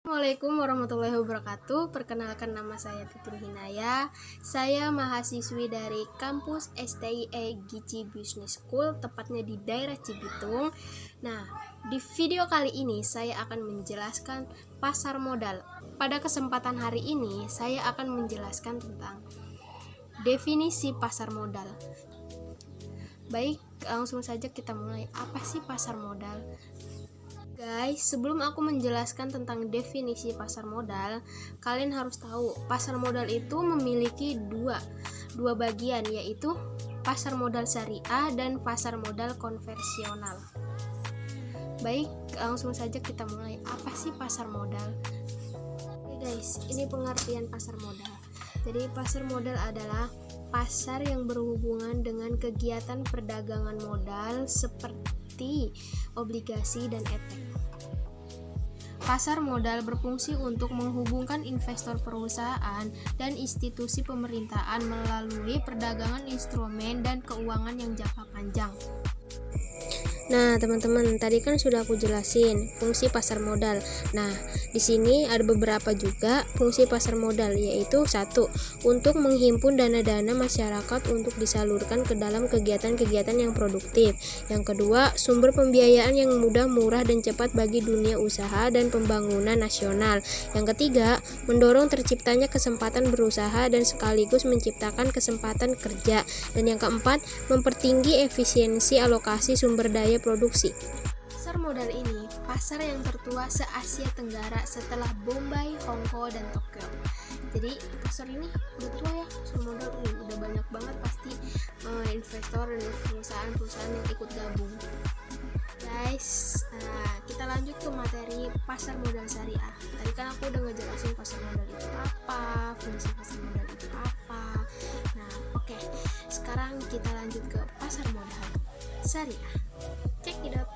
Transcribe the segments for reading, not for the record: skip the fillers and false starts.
Assalamualaikum warahmatullahi wabarakatuh. Perkenalkan, nama saya Fitri Hinaya. Saya mahasiswi dari kampus STIE Gici Business School, tepatnya di daerah Cibitung. Nah, di video kali ini saya akan menjelaskan pasar modal. Pada kesempatan hari ini saya akan menjelaskan tentang definisi pasar modal. Baik, langsung saja kita mulai. Apa sih pasar modal? Guys, sebelum aku menjelaskan tentang definisi pasar modal, kalian harus tahu pasar modal itu memiliki dua bagian, yaitu pasar modal syariah dan pasar modal konvensional. Baik, langsung saja kita mulai. Apa sih pasar modal? Oke guys, ini pengertian pasar modal. Jadi pasar modal adalah pasar yang berhubungan dengan kegiatan perdagangan modal seperti obligasi dan efek. Pasar modal berfungsi untuk menghubungkan investor perusahaan dan institusi pemerintahan melalui perdagangan instrumen dan keuangan yang jangka panjang. Nah, teman-teman, tadi kan sudah aku jelasin fungsi pasar modal. Nah, di sini ada beberapa juga fungsi pasar modal, yaitu satu, untuk menghimpun dana-dana masyarakat untuk disalurkan ke dalam kegiatan-kegiatan yang produktif. Yang kedua, sumber pembiayaan yang mudah, murah, dan cepat bagi dunia usaha dan pembangunan nasional. Yang ketiga, mendorong terciptanya kesempatan berusaha dan sekaligus menciptakan kesempatan kerja. Dan yang keempat, mempertinggi efisiensi alokasi sumber daya produksi. Pasar modal ini pasar yang tertua se-Asia Tenggara setelah Bombay, Hong Kong, dan Tokyo. Jadi pasar ini udah tua ya, pasar modal udah banyak banget pasti investor dan perusahaan-perusahaan yang ikut gabung. Guys, kita lanjut ke materi pasar modal syariah. Tadi kan aku udah ngejelasin pasar modal itu apa, fungsi pasar modal itu apa. Nah, oke. Sekarang kita lanjut ke pasar modal syariah. Check it out.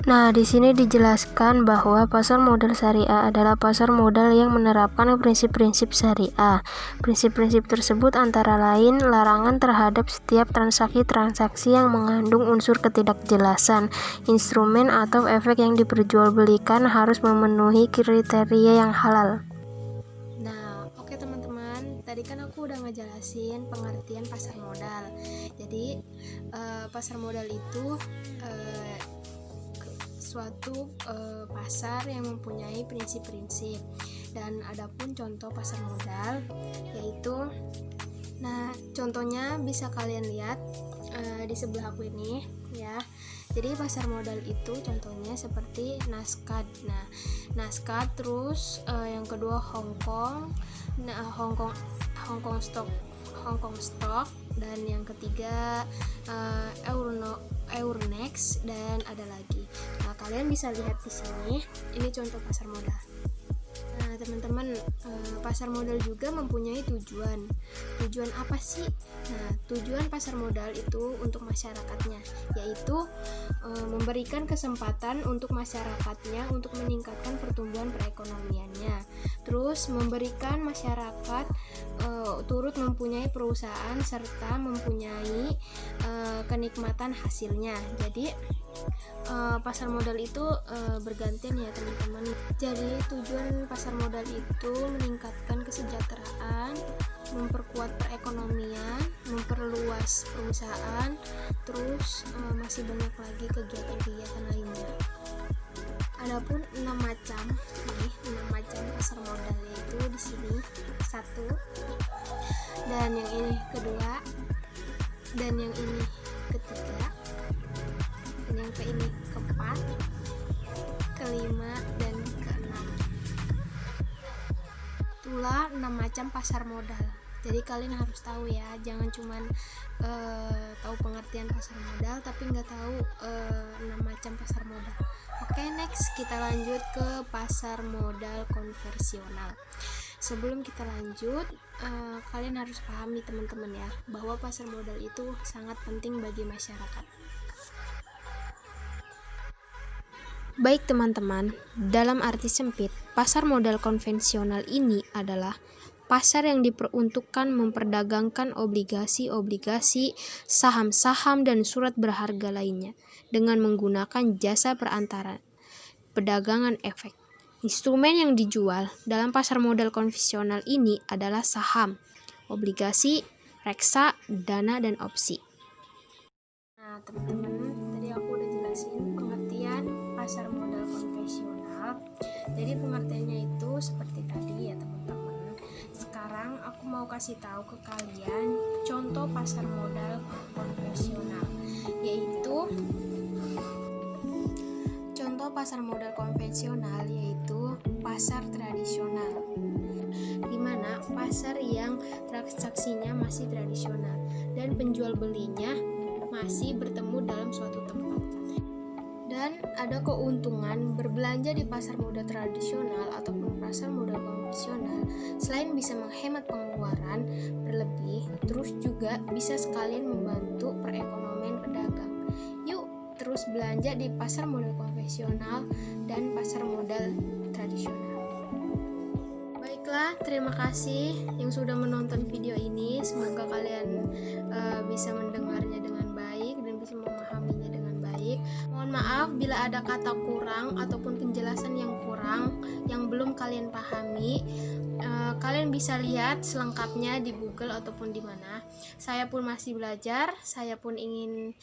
Nah, di sini dijelaskan bahwa pasar modal syariah adalah pasar modal yang menerapkan prinsip-prinsip syariah. Prinsip-prinsip tersebut antara lain larangan terhadap setiap transaksi-transaksi yang mengandung unsur ketidakjelasan. Instrumen atau efek yang diperjualbelikan harus memenuhi kriteria yang halal. Nah, oke teman-teman, tadi kan aku udah ngejelasin pengertian pasar modal. Jadi, pasar modal itu suatu pasar yang mempunyai prinsip-prinsip, dan adapun contoh pasar modal yaitu, nah contohnya bisa kalian lihat di sebelah aku ini ya. Jadi pasar modal itu contohnya seperti Nasdaq. Nah, Nasdaq, terus yang kedua Hong Kong, Hong Kong Stock, dan yang ketiga Euronext, dan ada lagi. Nah, kalian bisa lihat di sini, ini contoh pasar modal. Nah, teman-teman, pasar modal juga mempunyai tujuan. Tujuan apa sih? Nah, tujuan pasar modal itu untuk masyarakatnya, yaitu memberikan kesempatan untuk masyarakatnya untuk meningkatkan pertumbuhan perekonomiannya. Terus memberikan masyarakat turut mempunyai perusahaan serta mempunyai kenikmatan hasilnya. Jadi pasar modal itu bergantian ya teman-teman. Jadi tujuan pasar modal itu meningkatkan kesejahteraan, memperkuat perekonomian, memperluas perusahaan, terus masih banyak lagi kegiatan-kegiatan lainnya. Adapun 6 macam pasar modal, yaitu di sini 1, dan yang ini kedua, dan yang ini ketiga, dan yang ini keempat, kelima, dan keenam. Itulah 6 macam pasar modal. Jadi kalian harus tahu ya, jangan cuman tahu pengertian pasar modal tapi nggak tahu 6 macam pasar modal. Oke, next kita lanjut ke pasar modal konvensional. Sebelum kita lanjut, kalian harus pahami teman-teman ya, bahwa pasar modal itu sangat penting bagi masyarakat. Baik teman-teman, dalam arti sempit, pasar modal konvensional ini adalah pasar yang diperuntukkan memperdagangkan obligasi-obligasi, saham-saham, dan surat berharga lainnya dengan menggunakan jasa perantara. perdagangan efek. Instrumen yang dijual dalam pasar modal konvensional ini adalah saham, obligasi, reksa, dana, dan opsi. Nah, teman-teman, tadi aku udah jelasin pengertian pasar modal konvensional. Jadi pengertiannya itu seperti tadi ya, teman-teman. Sekarang aku mau kasih tahu ke kalian contoh pasar modal konvensional, yaitu contoh pasar modal konvensional yaitu pasar tradisional, di mana pasar yang transaksinya masih tradisional dan penjual belinya masih bertemu dalam suatu tempat. Dan ada keuntungan berbelanja di pasar modal tradisional ataupun pasar modal konvensional. Selain bisa menghemat pengeluaran berlebih, terus juga bisa sekalian membantu perekonomian pedagang. Yuk terus belanja di pasar modal konvensional dan pasar modal tradisional. Baiklah, terima kasih yang sudah menonton video ini. Semoga kalian bisa mendengarnya dengan baik dan bisa memahaminya dengan baik. Mohon maaf bila ada kata kurang ataupun penjelasan yang kurang yang belum kalian pahami. Kalian bisa lihat selengkapnya di Google ataupun di mana. Saya pun masih belajar, saya pun ingin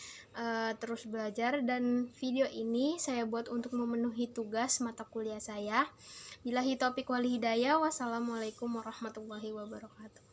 terus belajar, dan video ini saya buat untuk memenuhi tugas mata kuliah saya. Billahi taufiq wal hidayah. Wassalamualaikum warahmatullahi wabarakatuh.